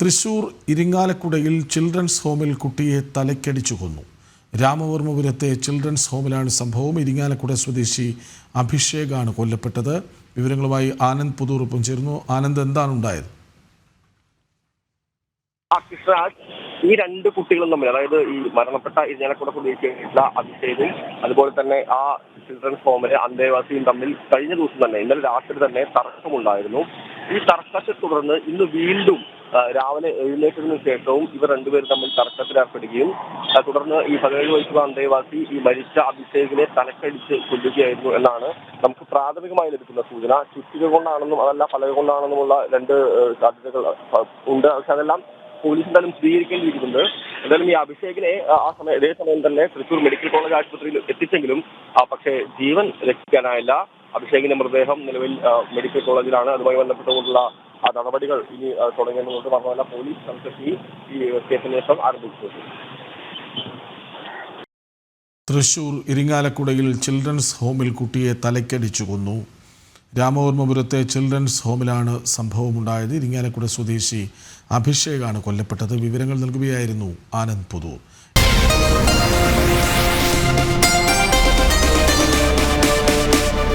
Thrissur ഇരിങ്ങാലക്കുടയിൽ children's ഹോമിൽ കുട്ടിയെ തലയ്ക്കടിച്ചു കൊന്നു. രാമവർമ്മപുരത്തെ ചിൽഡ്രൻസ് ഹോമിലാണ് സംഭവം. ഇരിങ്ങാലക്കുട സ്വദേശി അഭിഷേകാണ് കൊല്ലപ്പെട്ടത്. വിവരങ്ങളുമായി ആനന്ദ് പുതൂർ ഒപ്പം ചേരുന്നു. ആനന്ദ്, എന്താണ് ഉണ്ടായത്? ഈ രണ്ട് കുട്ടികളും തമ്മിൽ, അതായത് ഈ മരണപ്പെട്ട ഇരിങ്ങാലക്കുട സ്വദേശിയായിട്ടുള്ള അഭിഷേകും അതുപോലെ തന്നെ ആ ചിൽഡ്രൻസ് ഹോമിലെ അന്തേവാസിയും തമ്മിൽ കഴിഞ്ഞ ദിവസം തന്നെ, ഇന്നലെ രാത്രി തന്നെ തർക്കമുണ്ടായിരുന്നു. ഈ തർക്കത്തെ തുടർന്ന് ഇന്ന് വീണ്ടും രാവിലെ എഴുന്നേറ്റതിനു ശേഷവും ഇവർ രണ്ടുപേരും തമ്മിൽ തർക്കത്തിലേർപ്പെടുകയും തുടർന്ന് ഈ 17 വയസ്സുള്ള അന്തേവാസി ഈ മരിച്ച അഭിഷേകിനെ തലക്കടിച്ച് കൊല്ലുകയായിരുന്നു എന്നാണ് നമുക്ക് പ്രാഥമികമായി ലഭിക്കുന്ന സൂചന. ചുറ്റിക കൊണ്ടാണെന്നും അതല്ല പലക കൊണ്ടാണെന്നുമുള്ള രണ്ട് സാധ്യതകൾ ഉണ്ട്. പക്ഷെ അതെല്ലാം പോലീസ് എന്തായാലും സ്ഥിരീകരിക്കേണ്ടിയിരിക്കുന്നുണ്ട്. എന്തായാലും ഈ അഭിഷേകിനെ ഇതേ സമയം തന്നെ തൃശൂർ മെഡിക്കൽ കോളേജ് ആശുപത്രിയിൽ എത്തിച്ചെങ്കിലും പക്ഷേ ജീവൻ രക്ഷിക്കാനായില്ല. അഭിഷേകിന്റെ മൃതദേഹം നിലവിൽ മെഡിക്കൽ കോളേജിലാണ്. അതുമായി ബന്ധപ്പെട്ടുകൊണ്ടുള്ള നടപടികൾ ഇനി തുടങ്ങേണ്ടതുണ്ട്. മാത്രമല്ല പോലീസ് സംഘത്തിൽ ഈ കേസന്വേഷണം ആരംഭിച്ചു. തൃശൂർ ഇരിങ്ങാലക്കുടയിൽ ചിൽഡ്രൻസ് ഹോമിൽ കുട്ടിയെ തലയ്ക്കടിച്ചു കൊന്നു. രാമവർമ്മപുരത്തെ ചിൽഡ്രൻസ് ഹോമിലാണ് സംഭവമുണ്ടായത്. ഇരിങ്ങാലക്കുട സ്വദേശി അഭിഷേകാണ് കൊല്ലപ്പെട്ടത്. വിവരങ്ങൾ നൽകുകയായിരുന്നു ആനന്ദ് പുതൂർ.